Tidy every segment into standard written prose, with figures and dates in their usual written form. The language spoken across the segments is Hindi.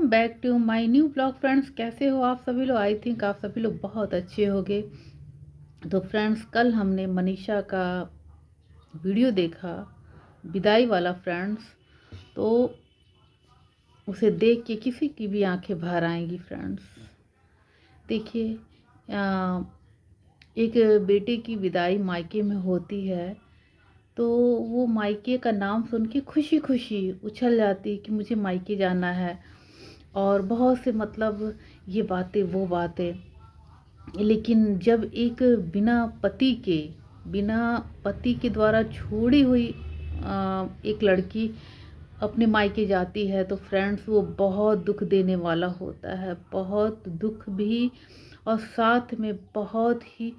Back to my new blog friends. कैसे हो आप सभी लोग? आई थिंक आप सभी लोग बहुत अच्छे होंगे। तो फ्रेंड्स, कल हमने मनीषा का वीडियो देखा, विदाई वाला फ्रेंड्स। तो उसे देख के किसी की भी आंखें भर आएंगी फ्रेंड्स। देखिए, एक बेटे की विदाई मायके में होती है तो वो मायके का नाम सुन के खुशी खुशी उछल जाती है कि मुझे मायके जाना है। और बहुत से मतलब ये बातें वो बातें, लेकिन जब एक बिना पति के द्वारा छोड़ी हुई एक लड़की अपने मायके जाती है तो फ्रेंड्स वो बहुत दुख देने वाला होता है, बहुत दुख भी, और साथ में बहुत ही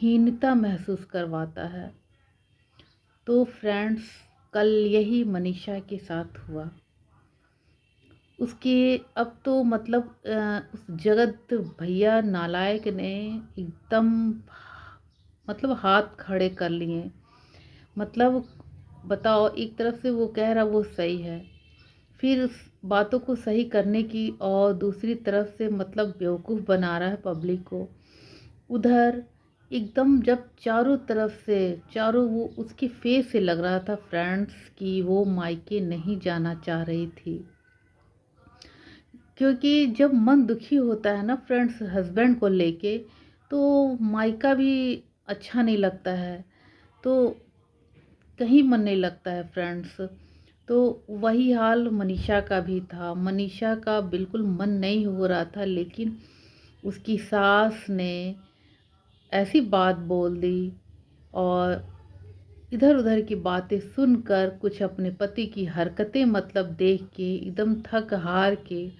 हीनता महसूस करवाता है। तो फ्रेंड्स, कल यही मनीषा के साथ हुआ। उसके अब तो मतलब उस जगत भैया नालायक ने एकदम मतलब हाथ खड़े कर लिए। मतलब बताओ, एक तरफ से वो कह रहा वो सही है, फिर उस बातों को सही करने की, और दूसरी तरफ से मतलब बेवकूफ़ बना रहा है पब्लिक को। उधर एकदम जब चारों तरफ से चारों वो उसके फेस से लग रहा था फ्रेंड्स कि वो मायके नहीं जाना चाह रही थी। क्योंकि जब मन दुखी होता है ना फ्रेंड्स हस्बैंड को लेके, तो मायका भी अच्छा नहीं लगता है, तो कहीं मन नहीं लगता है फ्रेंड्स। तो वही हाल मनीषा का भी था। मनीषा का बिल्कुल मन नहीं हो रहा था, लेकिन उसकी सास ने ऐसी बात बोल दी, और इधर उधर की बातें सुनकर कुछ अपने पति की हरकतें मतलब देख के एकदम थक हार के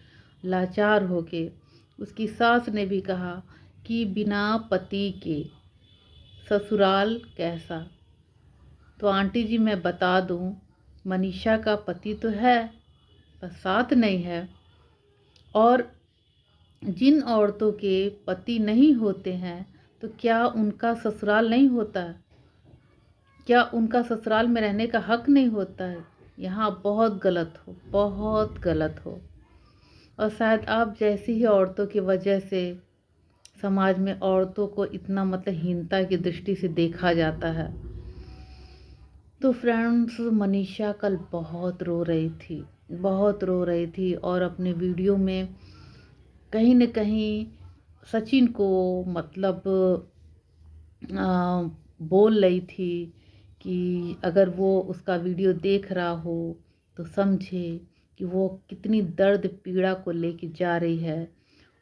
लाचार हो के उसकी सास ने भी कहा कि बिना पति के ससुराल कैसा। तो आंटी जी मैं बता दूं, मनीषा का पति तो है पर साथ नहीं है। और जिन औरतों के पति नहीं होते हैं तो क्या उनका ससुराल नहीं होता? क्या उनका ससुराल में रहने का हक नहीं होता है? यहाँ बहुत गलत हो, बहुत गलत हो। और शायद आप जैसी ही औरतों की वजह से समाज में औरतों को इतना मतलब हीनता की दृष्टि से देखा जाता है। तो फ्रेंड्स, मनीषा कल बहुत रो रही थी, बहुत रो रही थी, और अपने वीडियो में कहीं न कहीं सचिन को मतलब बोल रही थी कि अगर वो उसका वीडियो देख रहा हो तो समझे कि वो कितनी दर्द पीड़ा को लेके जा रही है।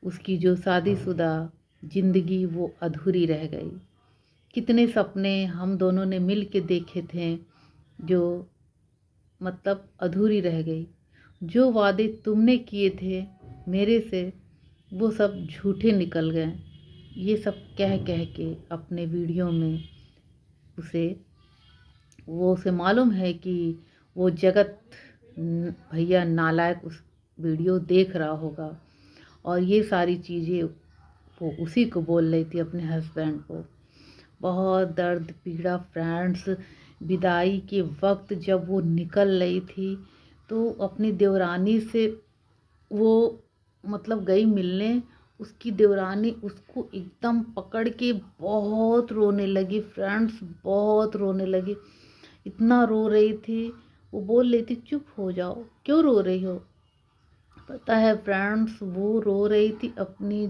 उसकी जो शादीशुदा ज़िंदगी वो अधूरी रह गई। कितने सपने हम दोनों ने मिल के देखे थे जो मतलब अधूरी रह गई। जो वादे तुमने किए थे मेरे से वो सब झूठे निकल गए। ये सब कह कह के अपने वीडियो में उसे मालूम है कि वो जगत भैया नालायक उस वीडियो देख रहा होगा, और ये सारी चीज़ें वो उसी को बोल रही थी, अपने हस्बैंड को। बहुत दर्द पीड़ा फ्रेंड्स। विदाई के वक्त जब वो निकल रही थी तो अपनी देवरानी से वो मतलब गई मिलने। उसकी देवरानी उसको एकदम पकड़ के बहुत रोने लगी फ्रेंड्स, बहुत रोने लगी। इतना रो रही थी, वो बोल रही थी चुप हो जाओ, क्यों रो रही हो? पता है फ्रेंड्स, वो रो रही थी अपनी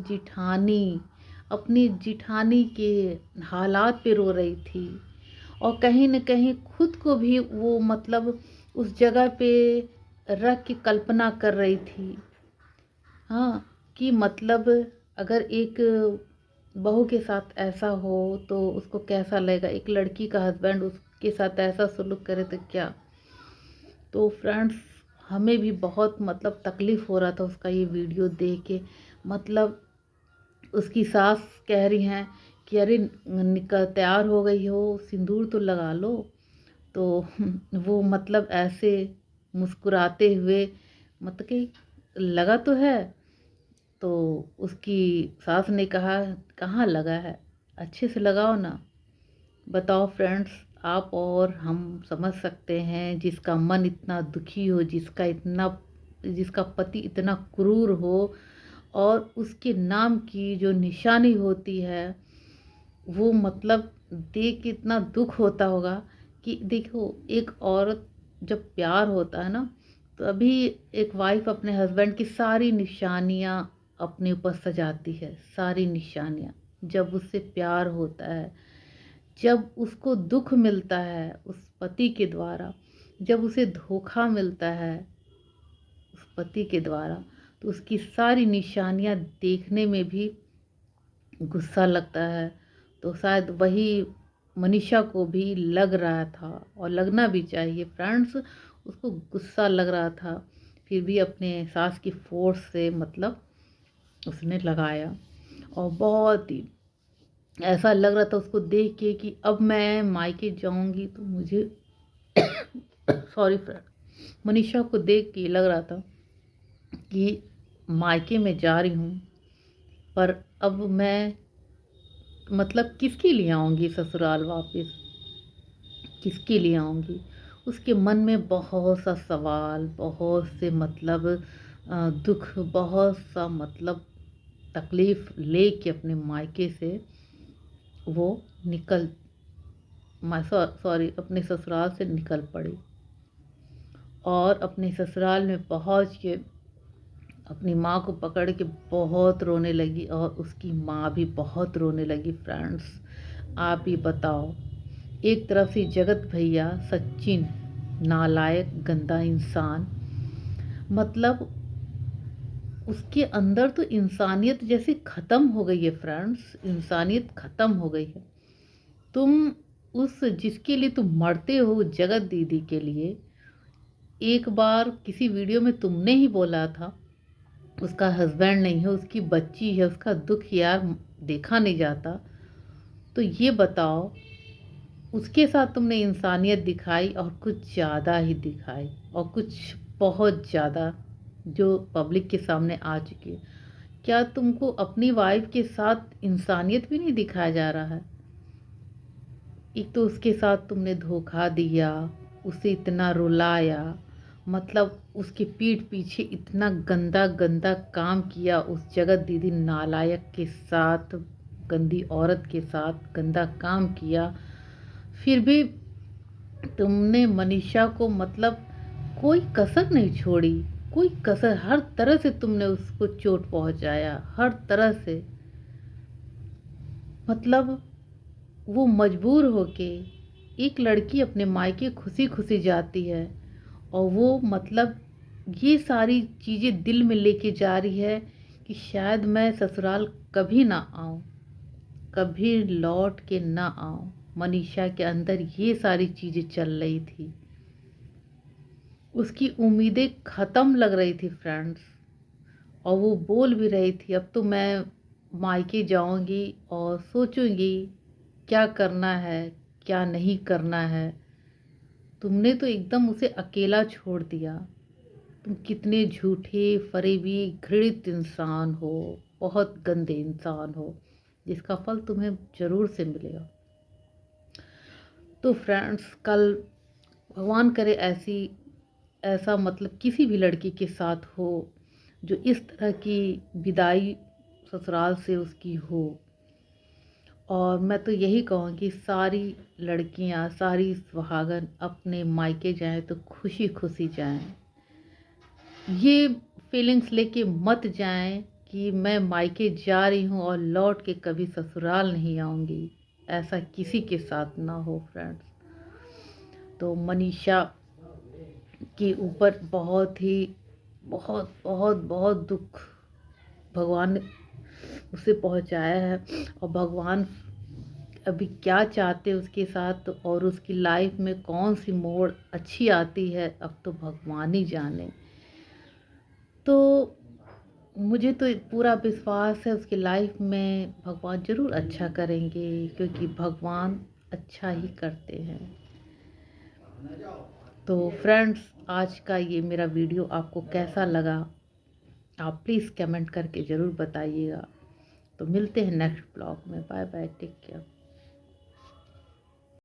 जिठानी के हालात पे रो रही थी, और कहीं न कहीं खुद को भी वो मतलब उस जगह पे रख के कल्पना कर रही थी। हाँ, कि मतलब अगर एक बहू के साथ ऐसा हो तो उसको कैसा लगेगा, एक लड़की का हस्बैंड उसके साथ ऐसा सलूक करे तो क्या। तो फ्रेंड्स, हमें भी बहुत मतलब तकलीफ़ हो रहा था उसका ये वीडियो देख के। मतलब उसकी सास कह रही हैं कि अरे निकल तैयार हो गई हो, सिंदूर तो लगा लो। तो वो मतलब ऐसे मुस्कुराते हुए मतलब कि लगा तो है। तो उसकी सास ने कहा कहाँ लगा है, अच्छे से लगाओ ना। बताओ फ्रेंड्स, आप और हम समझ सकते हैं जिसका मन इतना दुखी हो, जिसका इतना जिसका पति इतना क्रूर हो और उसके नाम की जो निशानी होती है वो मतलब देख के इतना दुख होता होगा कि देखो एक औरत जब प्यार होता है ना तो अभी एक वाइफ अपने हस्बैंड की सारी निशानियां अपने ऊपर सजाती है, सारी निशानियां। जब उससे प्यार होता है, जब उसको दुख मिलता है उस पति के द्वारा, जब उसे धोखा मिलता है उस पति के द्वारा, तो उसकी सारी निशानियां देखने में भी गुस्सा लगता है। तो शायद वही मनीषा को भी लग रहा था और लगना भी चाहिए फ्रेंड्स, उसको गुस्सा लग रहा था, फिर भी अपने सास की फोर्स से मतलब उसने लगाया। और बहुत ही ऐसा लग रहा था उसको देख के कि अब मैं मायके जाऊंगी तो मुझे सॉरी फ्रेंड, मनीषा को देख के लग रहा था कि मायके में जा रही हूँ, पर अब मैं मतलब किसके लिए आऊँगी ससुराल वापस, किसके लिए आऊँगी। उसके मन में बहुत सा सवाल, बहुत से मतलब दुख, बहुत सा मतलब तकलीफ़ लेके अपने मायके से वो निकल सॉरी अपने ससुराल से निकल पड़ी और अपने ससुराल में पहुंच के अपनी माँ को पकड़ के बहुत रोने लगी और उसकी माँ भी बहुत रोने लगी फ्रेंड्स। आप ही बताओ, एक तरफ से जगत भैया सचिन नालायक गंदा इंसान, मतलब उसके अंदर तो इंसानियत जैसी ख़त्म हो गई है फ्रेंड्स, इंसानियत ख़त्म हो गई है। तुम उस जिसके लिए तुम मरते हो जगत दीदी के लिए, एक बार किसी वीडियो में तुमने ही बोला था उसका हस्बैंड नहीं है, उसकी बच्ची है, उसका दुख यार देखा नहीं जाता। तो ये बताओ, उसके साथ तुमने इंसानियत दिखाई और कुछ ज़्यादा ही दिखाई, और कुछ बहुत ज़्यादा जो पब्लिक के सामने आ चुकी है। क्या तुमको अपनी वाइफ के साथ इंसानियत भी नहीं दिखाया जा रहा है? एक तो उसके साथ तुमने धोखा दिया, उसे इतना रुलाया, मतलब उसकी पीठ पीछे इतना गंदा गंदा काम किया उस जगत दीदी नालायक के साथ, गंदी औरत के साथ गंदा काम किया। फिर भी तुमने मनीषा को मतलब कोई कसर नहीं छोड़ी, कोई कसर, हर तरह से तुमने उसको चोट पहुंचाया, हर तरह से। मतलब वो मजबूर होके, एक लड़की अपने मायके खुशी खुशी जाती है और वो मतलब ये सारी चीज़ें दिल में लेके जा रही है कि शायद मैं ससुराल कभी ना आऊँ, कभी लौट के ना आऊँ। मनीषा के अंदर ये सारी चीज़ें चल रही थी, उसकी उम्मीदें ख़त्म लग रही थी फ्रेंड्स। और वो बोल भी रही थी अब तो मैं मायके जाऊंगी और सोचूंगी क्या करना है, क्या नहीं करना है। तुमने तो एकदम उसे अकेला छोड़ दिया। तुम कितने झूठे, फरेबी, घृणित इंसान हो, बहुत गंदे इंसान हो, जिसका फल तुम्हें ज़रूर से मिलेगा। तो फ्रेंड्स, कल भगवान करे ऐसा मतलब किसी भी लड़की के साथ हो जो इस तरह की विदाई ससुराल से उसकी हो। और मैं तो यही कहूँगी सारी लड़कियां, सारी सुहागन अपने मायके जाएं तो खुशी खुशी जाएं। ये फीलिंग्स लेके मत जाएं कि मैं मायके जा रही हूँ और लौट के कभी ससुराल नहीं आऊँगी। ऐसा किसी के साथ ना हो फ्रेंड्स। तो मनीषा के ऊपर बहुत ही बहुत बहुत बहुत दुख भगवान ने उसे पहुंचाया है। और भगवान अभी क्या चाहते उसके साथ और उसकी लाइफ में कौन सी मोड़ अच्छी आती है, अब तो भगवान ही जाने। तो मुझे तो पूरा विश्वास है उसकी लाइफ में भगवान ज़रूर अच्छा करेंगे, क्योंकि भगवान अच्छा ही करते हैं। तो फ्रेंड्स, आज का ये मेरा वीडियो आपको कैसा लगा, आप प्लीज़ कमेंट करके ज़रूर बताइएगा। तो मिलते हैं नेक्स्ट ब्लॉग में। Bye bye, take care.